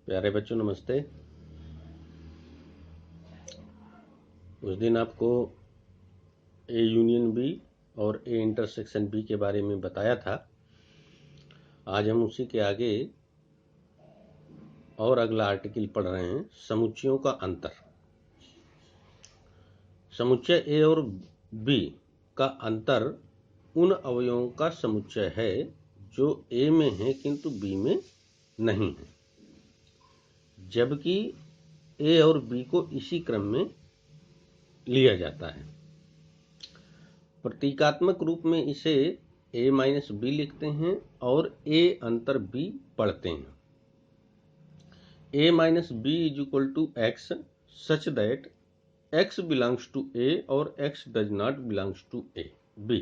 प्यारे बच्चों नमस्ते। उस दिन आपको ए यूनियन बी और ए इंटरसेक्शन बी के बारे में बताया था। आज हम उसी के आगे और अगला आर्टिकल पढ़ रहे हैं, समुच्चयों का अंतर। समुच्चय ए और बी का अंतर उन अवयवों का समुच्चय है जो ए में है किंतु बी में नहीं है, जबकि ए और बी को इसी क्रम में लिया जाता है। प्रतीकात्मक रूप में इसे a माइनस बी लिखते हैं और a अंतर b पढ़ते हैं। a minus B is equal to X such that x belongs to a और x does not belongs to b।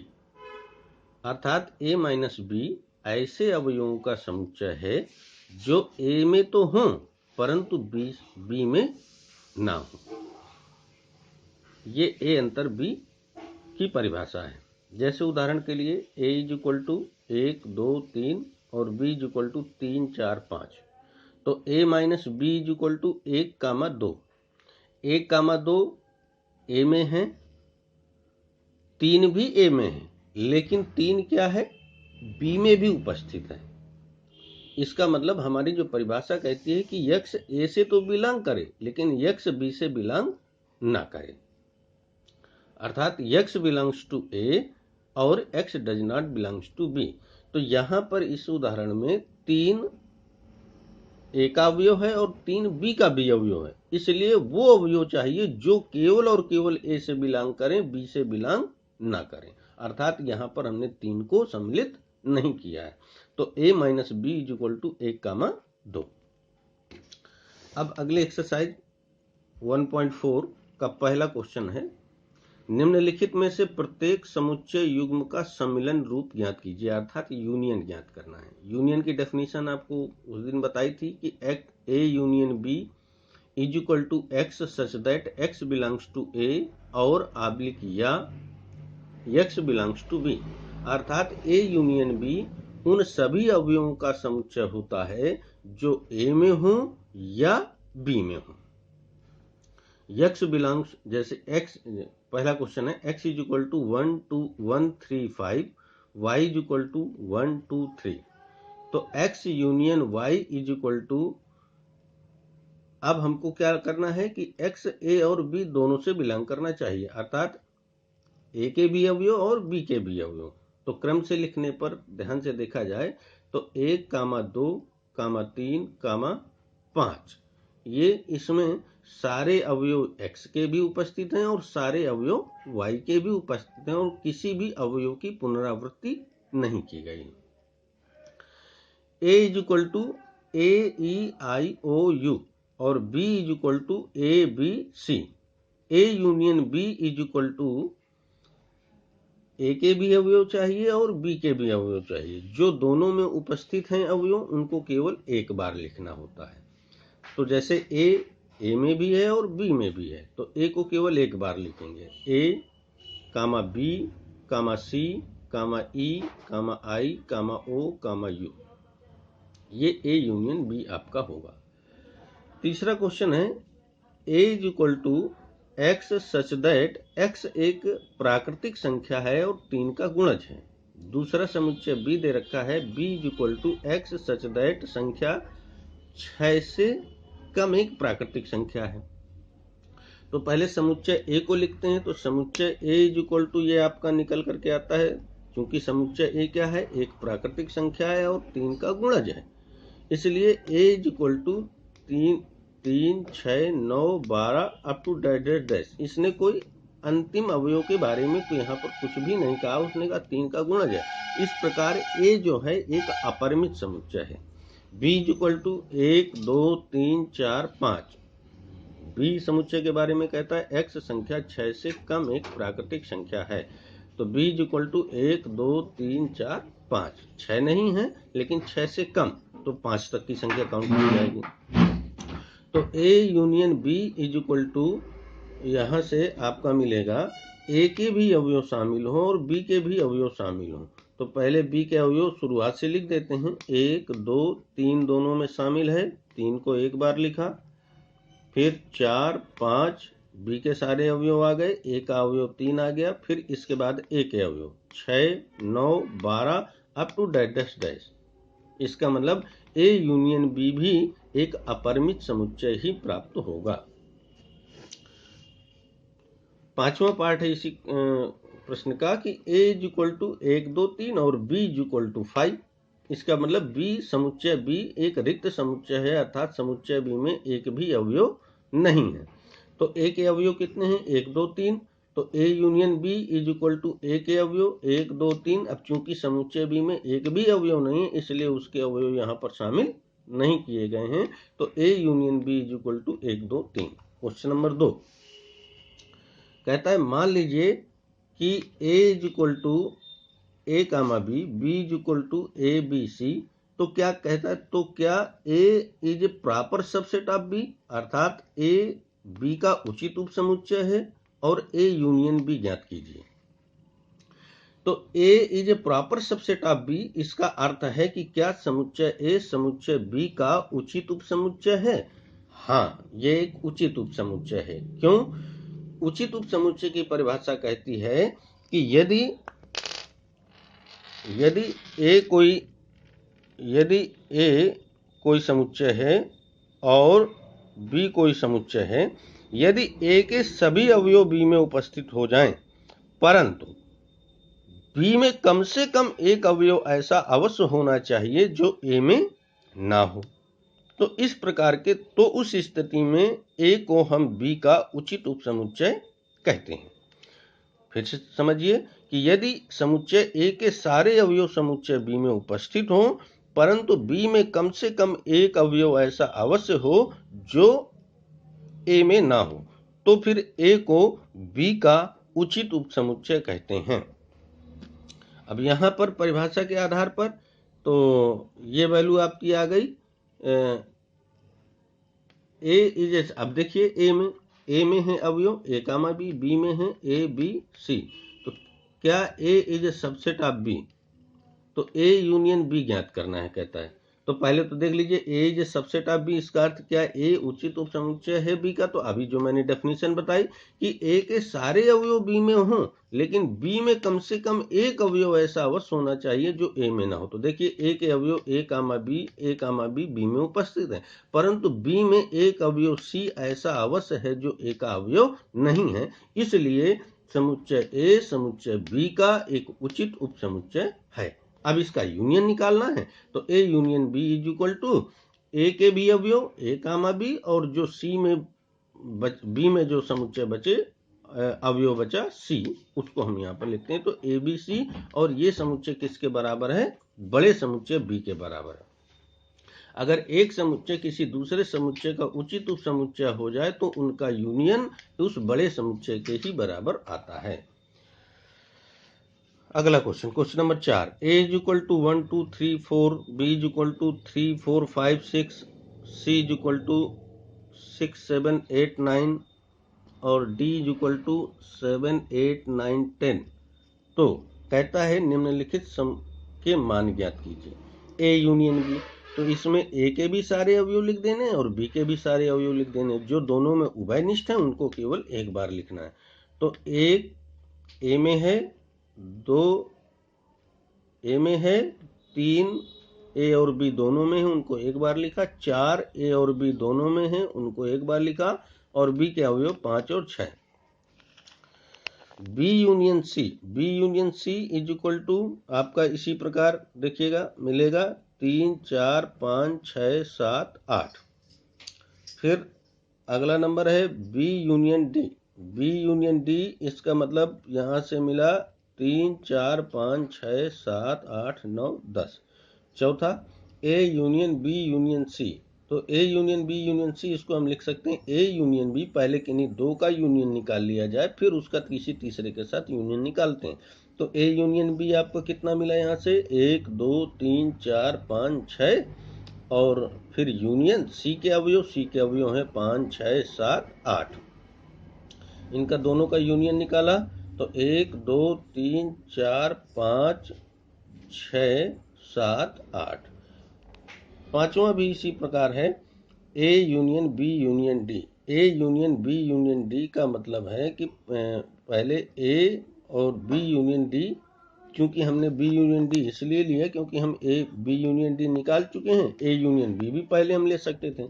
अर्थात a माइनस बी ऐसे अवयवों का समुच्चय है जो a में तो हों परंतु b में ना हो। ये a अंतर b की परिभाषा है। जैसे उदाहरण के लिए a इज इक्वल टू 1 2 3 और b इज इक्वल टू 3 4 5। तो a minus B is equal to 1 comma 2। 1 comma 2 a में है, 3 भी a में है, लेकिन 3 क्या है, b में भी उपस्थित है। इसका मतलब हमारी जो परिभाषा कहती है कि x a से तो बिलोंग करे लेकिन x b से बिलोंग ना करे। अर्थात x बिलोंग्स टू a और x does not belongs to b। तो यहाँ पर इस उदाहरण में 3 a का अवयव है और 3 b का भी अवयव है, इसलिए वो अवयव चाहिए जो केवल और केवल a से बिलोंग करें, b से बिलोंग ना करें। अर्थात यहाँ पर हमने 3 को सम्मिलित नहीं किया है। तो a minus B is equal to 1 comma 2। अब अगले एक्सरसाइज 1.4 का पहला क्वेश्चन है, निम्नलिखित में से प्रत्येक समुच्चय युग्म का सम्मिलन रूप ज्ञात कीजिए। अर्थात यूनियन ज्ञात करना है। यूनियन की डेफिनेशन आपको उस दिन बताई थी कि A union B is equal to X such that X belongs to A और आब्लिक या एक्स बिलोंग्स टू बी। अर्थात ए यूनियन बी उन सभी अवयवों का समुच्चय होता है जो ए में हो या बी में हो। एक्स बिलोंग्स, जैसे एक्स, पहला क्वेश्चन है x is equal to 1 2 1 3 5, y is equal to 1 2 3। तो x union y is equal to, अब हमको क्या करना है कि x a और b दोनों से बिलोंग करना चाहिए। अर्थात a के भी अवयव और b के भी अवयव। तो क्रम से लिखने पर ध्यान से देखा जाए तो 1 कामा 2 कामा 3 कामा 5, ये इसमें सारे अवयव x के भी उपस्थित हैं और सारे अवयव y के भी उपस्थित हैं और किसी भी अवयव की पुनरावृत्ति नहीं की गई। a is equal to a e i o u और b is equal to a b c। a union b is equal to a के भी अवयव चाहिए और b के भी अवयव चाहिए। जो दोनों में उपस्थित हैं अवयव उनको केवल एक बार लिखना होता है। तो जैसे a में भी है और b में भी है, तो a को केवल एक बार लिखेंगे। a comma b comma c comma e comma i comma o comma u, ये a यूनियन b आपका होगा। तीसरा क्वेश्चन है, a is equal to x such that x एक प्राकृतिक संख्या है और 3 का गुणज है। दूसरा समुच्चय b दे रखा है, b is equal to x such that संख्या 6 से कम एक प्राकृतिक संख्या है। तो पहले समुच्चय a को लिखते हैं। तो समुच्चय a इज इक्वल टू, ये आपका निकल करके आता है, क्योंकि समुच्चय a क्या है, एक प्राकृतिक संख्या है और 3 का गुणज है, इसलिए a is equal to 3 6 9 12 up to dash. इसने कोई अंतिम अवयव के बारे में तो यहाँ पर कुछ भी नहीं कहा, उसने कहा 3 का गुणज है। इस प्रकार a जो है एक अपरिमित समुच्चय है। b is equal to 1 2 3 4 5। b समुच्चय के बारे में कहता है x संख्या 6 से कम एक प्राकृतिक संख्या है। तो b इज इक्वल टू 1 2 3 4 5, 6 नहीं है लेकिन 6 से कम, तो 5 तक की संख्या काउंट की जाएगी। तो a union b is equal to, यहाँ से आपका मिलेगा a के भी अवयव शामिल हो और b के भी अवयव शामिल हो, तो पहले बी के अवयव शुरुआत से लिख देते हैं। 1 2 3 दोनों में शामिल है, 3 को एक बार लिखा। फिर 4 5 बी के सारे अवयव आ गए, ए का अवयव 3 आ गया। फिर इसके बाद ए के अवयव 6 9 12 up to dash dash dash. इसका मतलब ए यूनियन बी भी एक अपरिमित समुच्चय ही प्राप्त होगा। पांचवा पार्ट है इसी प्रश्न का कि a इज इक्वल टू 1 2 3 और b इज इक्वल टू 5। इसका मतलब b समुच्चय b एक रिक्त समुच्चय है, अर्थात समुच्चय b में एक भी अवयव नहीं है। तो a के अवयव कितने हैं? 1 2 3। तो a union b is equal to a के अवयव 1 2 3। अब चूंकि समुच्चय b में एक भी अवयव नहीं है, इसलिए उसके अवयव यहाँ पर शामिल नहीं किए गए हैं। तो a union b is equal to 1 2 3। Question number 2 कहता है मान लीजिए कि a is equal to A comma B, B is equal to A B C. तो क्या कहता है, तो क्या a is a proper subset of b, अर्थात a b का उचित उपसमुच्चय है, और a यूनियन b ज्ञात कीजिए। तो a is a proper subset of b, इसका अर्थ है कि क्या समुच्चय a समुच्चय b का उचित उपसमुच्चय है? हाँ, ये एक उचित उपसमुच्चय है। क्यों? उचित उपसमुच्चय की परिभाषा कहती है कि यदि a कोई समुच्चय है और b कोई समुच्चय है, यदि a के सभी अवयव b में उपस्थित हो जाएं, परंतु b में कम से कम एक अवयव ऐसा अवश्य होना चाहिए जो a में ना हो, तो इस प्रकार के तो उस स्थिति में a को हम b का उचित उपसमुच्चय कहते हैं। फिर से समझिए कि यदि समुच्चय a के सारे अवयव समुच्चय b में उपस्थित हो, परंतु b में कम से कम एक अवयव ऐसा अवश्य हो जो a में ना हो, तो फिर a को b का उचित उपसमुच्चय कहते हैं। अब यहाँ पर परिभाषा के आधार पर तो ये वैल्यू आपकी आ गई। a इज, अब देखिए a में है अवयव a कामा b, b में है a b c। तो क्या a is A subset of b? तो a यूनियन b ज्ञात करना है कहता है। तो पहले तो देख लीजिए a is A subset of b, इसका अर्थ क्या है? a उचित उपसमुच्चय है b का। तो अभी जो मैंने डेफिनेशन बताई कि a के सारे अवयव b में हों, लेकिन b में कम से कम एक अवयव ऐसा अवश्य होना चाहिए जो a में ना हो। तो देखिए a के अवयव a कामा b b में उपस्थित है, परंतु b में एक अवयव c ऐसा अवश्य है जो a का अवयव नहीं है, इसलिए समुच्चय a समुच्चय b का एक उचित उपसमुच्चय है। अब इसका यूनियन निकालना है, तो a union b is equal to a के b अवयव a कामा b, और जो c में b में जो समुच्चय बचे अवयव बचा c, उसको हम यहाँ पर लिखते हैं। तो a b c, और ये समुच्चय किसके बराबर है? बड़े समुच्चय b के बराबर है। अगर एक समुच्चय किसी दूसरे समुच्चय का उचित उपसमुच्चय हो जाए तो उनका यूनियन उस बड़े समुच्चय के ही बराबर आता है। अगला question, question number 4, a is equal to 1 2 3 4, b is equal to 3 4 5 6, c is equal to 6 7 8 9 और d इज इक्वल टू 7 8 9 10। तो कहता है निम्नलिखित सम के मान ज्ञात कीजिए। a यूनियन b, तो इसमें a के भी सारे अवयव लिख देने और b के भी सारे अवयव लिख देने। जो दोनों में उभयनिष्ठ है उनको केवल एक बार लिखना है। तो एक a में है, 2 a में है, 3 a और b दोनों में है, उनको एक बार लिखा। 4 a और b दोनों में है, उनको एक बार लिखा। और b के अवयव 5 और 6। b union c is equal to आपका इसी प्रकार देखिएगा मिलेगा 3 4 5 6 7 8। फिर अगला नंबर है b यूनियन d, इसका मतलब यहाँ से मिला 3 4 5 6 7 8 9 10। चौथा a union b union c, तो a union b union c इसको हम लिख सकते हैं a यूनियन b। पहले किन्हीं दो का यूनियन निकाल लिया जाए, फिर उसका तीसरे के साथ यूनियन निकालते हैं। तो a यूनियन b आपको कितना मिला? यहाँ से 1 2 3 4 5 6, और फिर यूनियन c के अवयव हैं 5 6 7 8। इनका दोनों का यूनियन निकाला तो 1 2 3 4 5 6, 7, 8। पांचवा भी इसी प्रकार है, A union B union D. A union B union D का मतलब है कि पहले ए और बी यूनियन डी, क्योंकि हमने बी यूनियन डी इसलिए लिया क्योंकि हम ए बी यूनियन डी निकाल चुके हैं, ए यूनियन बी भी पहले हम ले सकते थे।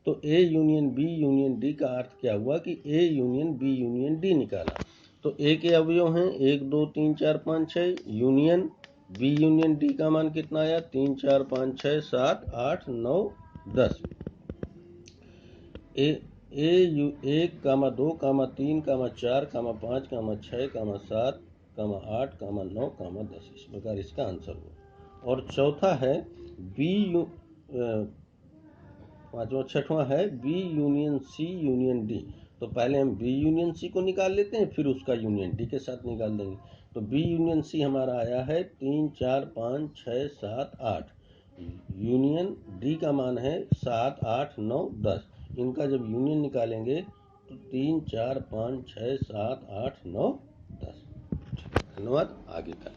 तो A union B union D का अर्थ क्या हुआ कि A union B union D निकाला। तो ए के अवयव हैं 1, 2, 3, 4, 5, 6। यूनियन बी यूनियन डी का मान कितना आया? 3, 4, 5, 6, 7, 8, 9, 10। ए 1, 2, 3, 4, 5, 6, 7, 8, 9, 10। इस प्रकार इसका आंसर हुआ। और चौथा है बी पांचवा छठवां है B union C union D. तो पहले हम बी यूनियन सी को निकाल लेते हैं, फिर उसका यूनियन डी के साथ निकाल देंगे। तो बी यूनियन सी हमारा आया है 3, 4, 5, 6, 7, 8। यूनियन डी का मान है 7, 8, 9, 10। इनका जब यूनियन निकालेंगे तो 3, 4, 5, 6, 7, 8, 9, 10। धन्यवाद। आगे का